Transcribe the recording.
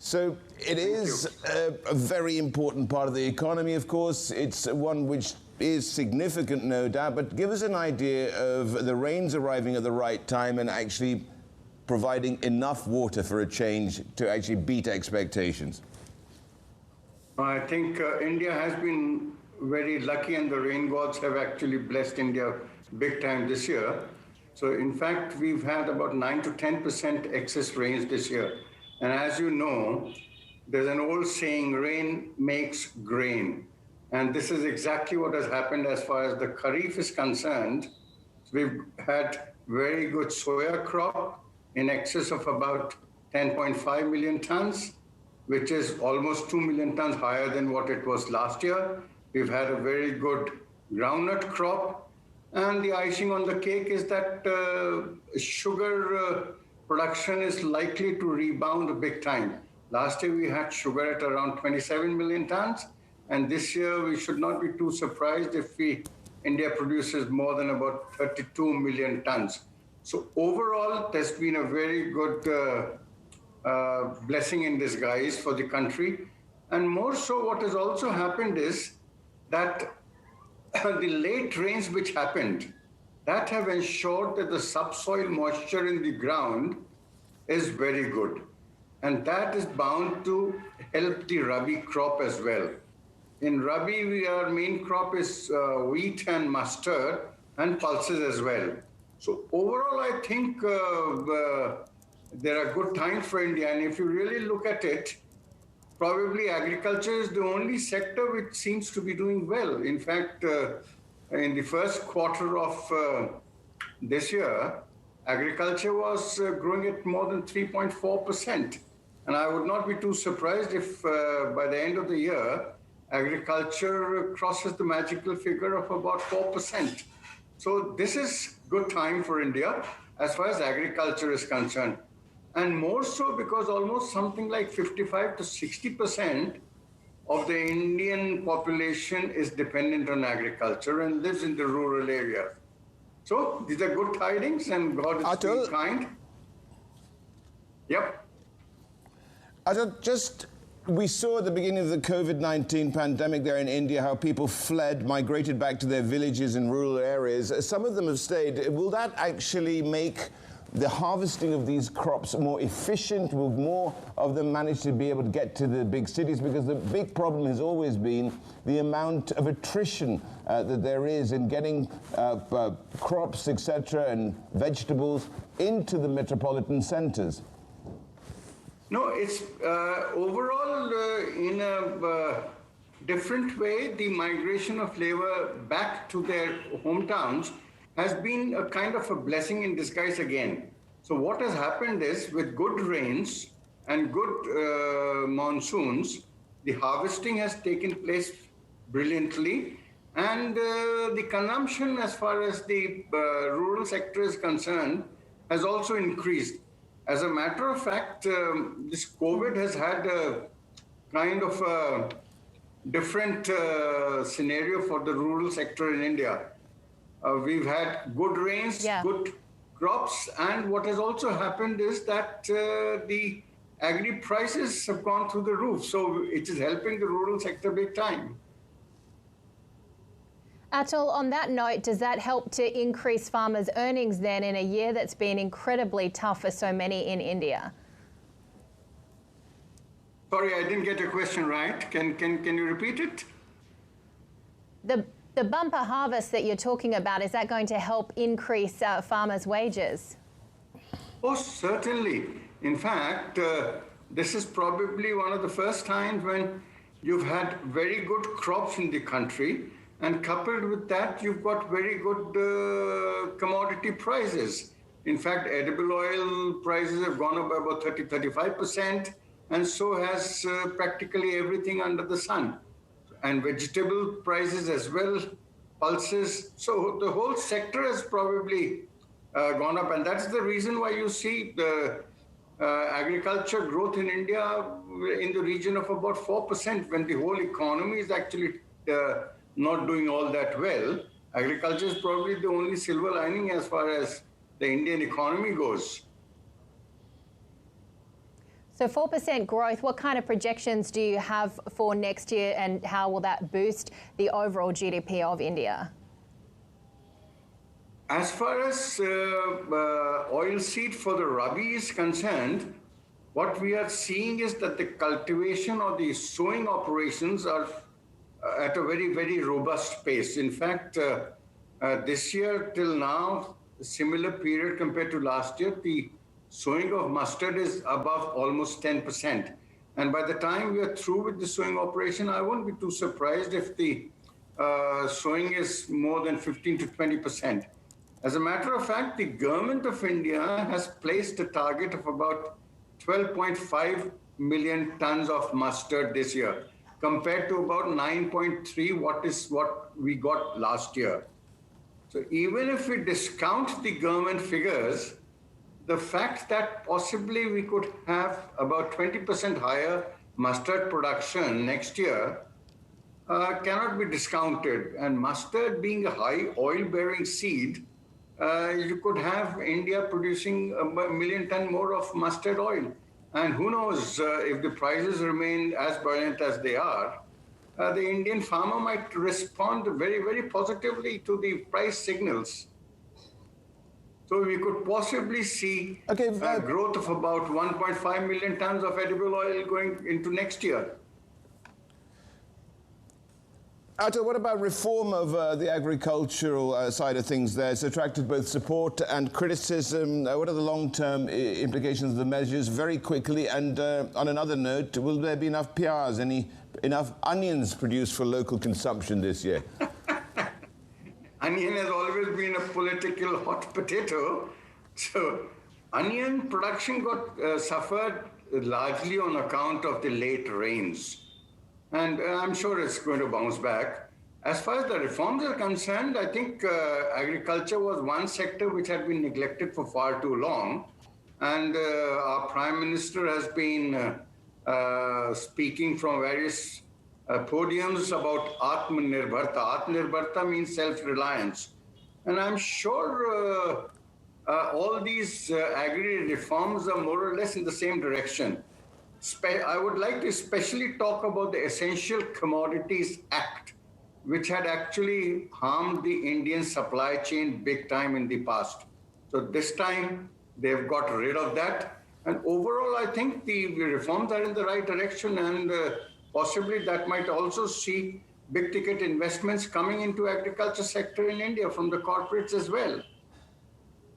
So it is a very important part of the economy, of course. It's one which is significant, no doubt, but give us an idea of the rains arriving at the right time and actually providing enough water for a change to actually beat expectations. I think India has been very lucky, and the rain gods have actually blessed India big time this year. So in fact, we've had about 9 to 10% excess rains this year. And as you know, there's an old saying, rain makes grain. And this is exactly what has happened as far as the Kharif is concerned. We've had very good soya crop in excess of about 10.5 million tons, which is almost 2 million tons higher than what it was last year. We've had a very good groundnut crop. And the icing on the cake is that sugar production is likely to rebound big time. Last year we had sugar at around 27 million tons. And this year we should not be too surprised if India produces more than about 32 million tons. So overall, there's been a very good blessing in disguise for the country. And more so, what has also happened is that the late rains which happened, that have ensured that the subsoil moisture in the ground is very good. And that is bound to help the Rabi crop as well. In Rabi, our main crop is wheat and mustard and pulses as well. So overall, I think there are good times for India. And if you really look at it, probably agriculture is the only sector which seems to be doing well. In fact, in the first quarter of this year, agriculture was growing at more than 3.4%. And I would not be too surprised if by the end of the year, agriculture crosses the magical figure of about 4%. So this is good time for India as far as agriculture is concerned. And more so because almost something like 55 to 60% of the Indian population is dependent on agriculture and lives in the rural areas. So these are good tidings, and God is being kind. Yep. Atul, we saw at the beginning of the COVID-19 pandemic there in India how people fled, migrated back to their villages and rural areas. Some of them have stayed. Will that actually make the harvesting of these crops more efficient? Will more of them manage to be able to get to the big cities? Because the big problem has always been the amount of attrition that there is in getting crops, etc., and vegetables into the metropolitan centers. No, it's overall in a different way, the migration of labor back to their hometowns has been a kind of a blessing in disguise again. So what has happened is, with good rains and good monsoons, the harvesting has taken place brilliantly, and the consumption as far as the rural sector is concerned has also increased. As a matter of fact, this COVID has had a kind of a different scenario for the rural sector in India. We've had good rains, good crops, and what has also happened is that the agri prices have gone through the roof. So it is helping the rural sector big time. Atul, on that note, does that help to increase farmers' earnings then in a year that's been incredibly tough for so many in India? Sorry, I didn't get your question right. Can you repeat it? The bumper harvest that you're talking about, is that going to help increase farmers' wages? Oh, certainly. In fact, this is probably one of the first times when you've had very good crops in the country. And coupled with that, you've got very good commodity prices. In fact, edible oil prices have gone up by about 35%, and so has practically everything under the sun. And vegetable prices as well, pulses. So the whole sector has probably gone up, and that's the reason why you see the agriculture growth in India in the region of about 4%, when the whole economy is actually not doing all that well. Agriculture is probably the only silver lining as far as the Indian economy goes. So 4% growth, what kind of projections do you have for next year, and how will that boost the overall GDP of India? As far as oilseed for the Rabi is concerned, what we are seeing is that the cultivation or the sowing operations are at a very, very robust pace. In fact, this year till now, a similar period compared to last year, the sowing of mustard is above almost 10%. And by the time we are through with the sowing operation, I won't be too surprised if the sowing is more than 15 to 20%. As a matter of fact, the government of India has placed a target of about 12.5 million tons of mustard this year, compared to about 9.3, what we got last year. So even if we discount the government figures, the fact that possibly we could have about 20% higher mustard production next year cannot be discounted. And mustard being a high oil-bearing seed, you could have India producing a million ton more of mustard oil. And who knows, if the prices remain as buoyant as they are, the Indian farmer might respond very, very positively to the price signals. So we could possibly see a growth of about 1.5 million tons of edible oil going into next year. Atul, what about reform of the agricultural side of things there? It's attracted both support and criticism. What are the long-term implications of the measures? Very quickly, and on another note, will there be enough piyaz, enough onions produced for local consumption this year? Onion has always been a political hot potato. So onion production got suffered largely on account of the late rains. And I'm sure it's going to bounce back. As far as the reforms are concerned, I think agriculture was one sector which had been neglected for far too long. And our Prime Minister has been speaking from various podiums about Atmanirbharta. Atmanirbharta means self-reliance. And I'm sure all these agri reforms are more or less in the same direction. I would like to especially talk about the Essential Commodities Act, which had actually harmed the Indian supply chain big time in the past. So this time they've got rid of that. And overall, I think the reforms are in the right direction, and possibly that might also see big ticket investments coming into agriculture sector in India from the corporates as well.